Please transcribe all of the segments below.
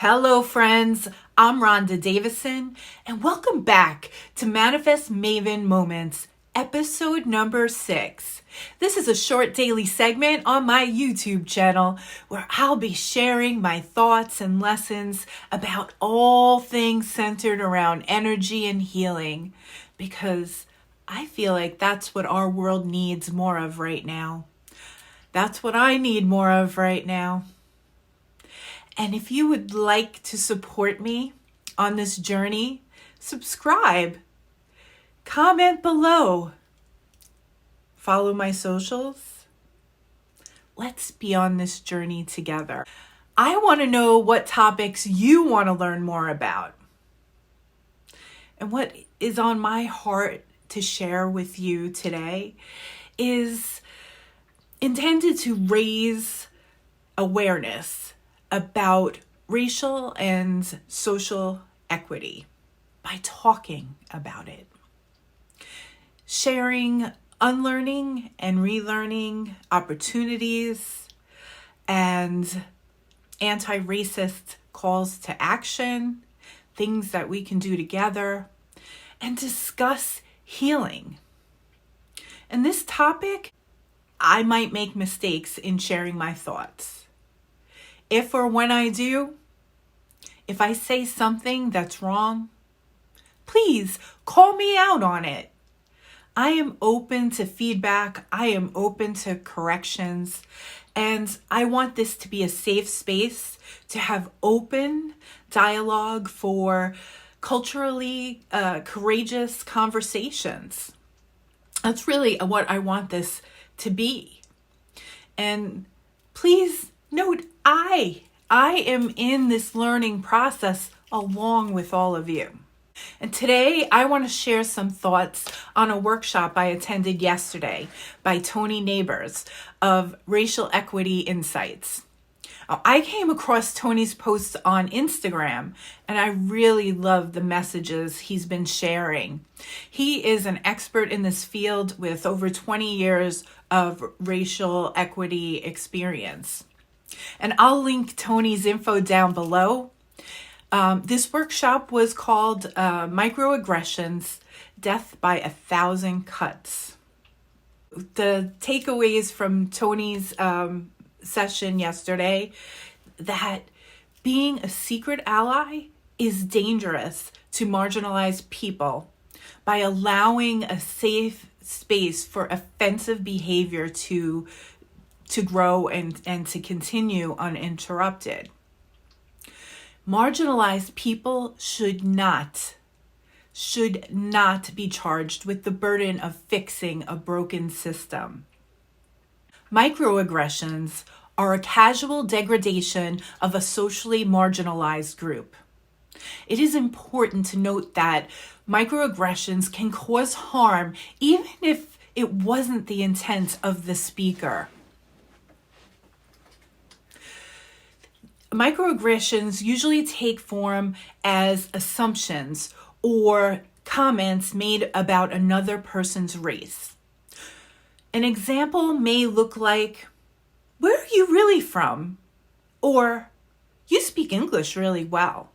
Hello, friends. I'm Rhonda Davison, and welcome back to Manifest Maven Moments, episode number 6. This is a short daily segment on my YouTube channel where I'll be sharing my thoughts and lessons about all things centered around energy and healing, because I feel like that's what our world needs more of right now. That's what I need more of right now. And if you would like to support me on this journey, subscribe, comment below, follow my socials. Let's be on this journey together. I want to know what topics you want to learn more about. And what is on my heart to share with you today is intended to raise awareness about racial and social equity by talking about it. Sharing unlearning and relearning opportunities and anti-racist calls to action, things that we can do together, and discuss healing. And this topic, I might make mistakes in sharing my thoughts. If or when I do, if I say something that's wrong, please call me out on it. I am open to feedback. I am open to corrections. And I want this to be a safe space to have open dialogue for culturally courageous conversations. That's really what I want this to be. And please note, I am in this learning process along with all of you. And today I want to share some thoughts on a workshop I attended yesterday by Tony Nabors of Racial Equity Insights. I came across Tony's posts on Instagram, and I really love the messages he's been sharing. He is an expert in this field with over 20 years of racial equity experience. And I'll link Tony's info down below. This workshop was called Microaggressions, Death by 1,000 Cuts. The takeaways from Tony's session yesterday, that being a secret ally is dangerous to marginalized people by allowing a safe space for offensive behavior to grow and to continue uninterrupted. Marginalized people should not be charged with the burden of fixing a broken system. Microaggressions are a casual degradation of a socially marginalized group. It is important to note that microaggressions can cause harm even if it wasn't the intent of the speaker. Microaggressions usually take form as assumptions or comments made about another person's race. An example may look like, "Where are you really from?" Or, "You speak English really well."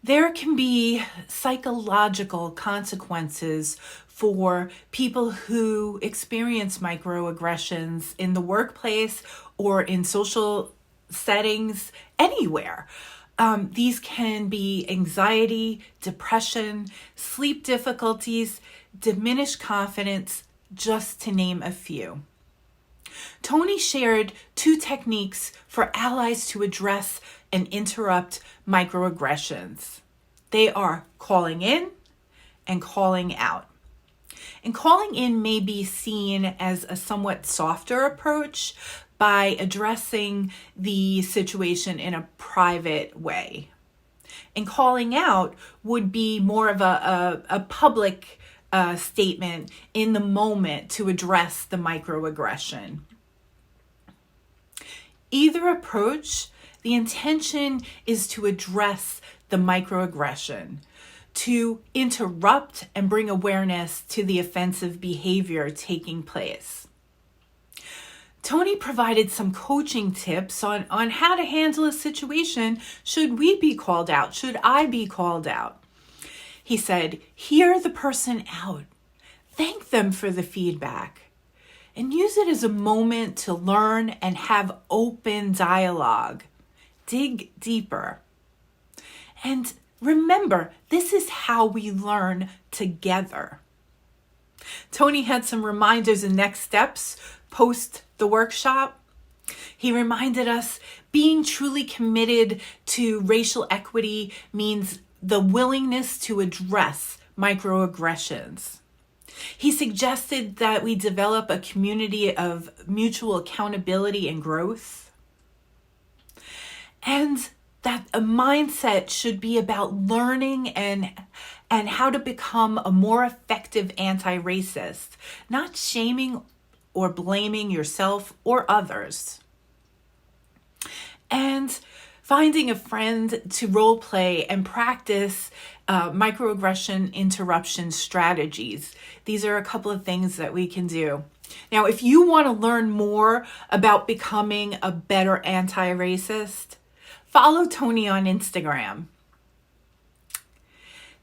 There can be psychological consequences for people who experience microaggressions in the workplace or in social settings anywhere. These can be anxiety, depression, sleep difficulties, diminished confidence, just to name a few. Tony shared 2 techniques for allies to address and interrupt microaggressions. They are calling in and calling out. And calling in may be seen as a somewhat softer approach by addressing the situation in a private way. And calling out would be more of a public statement in the moment to address the microaggression. Either approach, the intention is to address the microaggression, to interrupt and bring awareness to the offensive behavior taking place. Tony provided some coaching tips on how to handle a situation should we be called out, should I be called out. He said, hear the person out, thank them for the feedback, and use it as a moment to learn and have open dialogue. Dig deeper. And remember, this is how we learn together. Tony had some reminders and next steps post the workshop. He reminded us being truly committed to racial equity means the willingness to address microaggressions. He suggested that we develop a community of mutual accountability and growth, and that a mindset should be about learning and how to become a more effective anti-racist, not shaming or blaming yourself or others. And finding a friend to role play and practice microaggression interruption strategies. These are a couple of things that we can do. Now, if you want to learn more about becoming a better anti-racist, follow Tony on Instagram.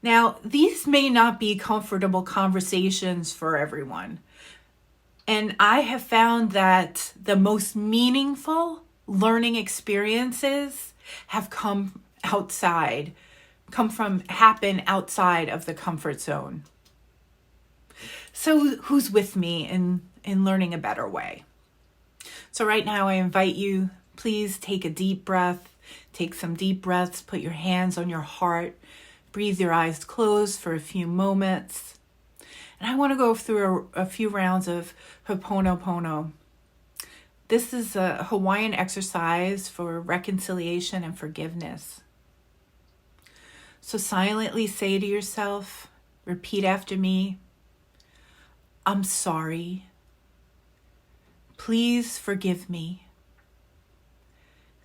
Now, these may not be comfortable conversations for everyone. And I have found that the most meaningful learning experiences have happen outside of the comfort zone. So who's with me in learning a better way? So right now I invite you, please take a deep breath. Take some deep breaths, put your hands on your heart, breathe your eyes closed for a few moments. And I want to go through a few rounds of Ho'oponopono. This is a Hawaiian exercise for reconciliation and forgiveness. So silently say to yourself, repeat after me, I'm sorry. Please forgive me.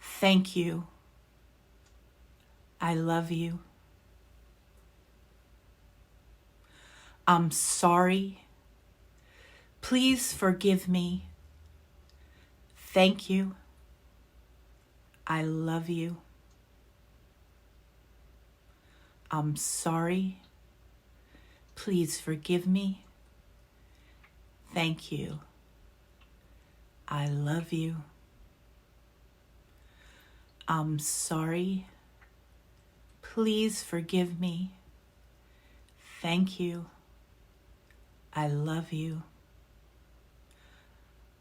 Thank you. I love you. I'm sorry. Please forgive me. Thank you. I love you. I'm sorry. Please forgive me. Thank you. I love you. I'm sorry. Please forgive me. Thank you. I love you.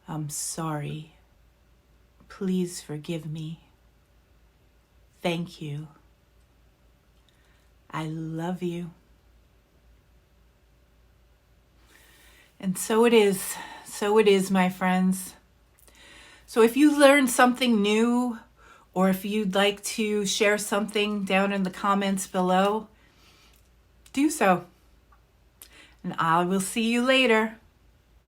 I'm sorry. Please forgive me. Thank you. I love you. And so it is. So it is, my friends. So if you learned something new, or if you'd like to share something down in the comments below, do so. And I will see you later.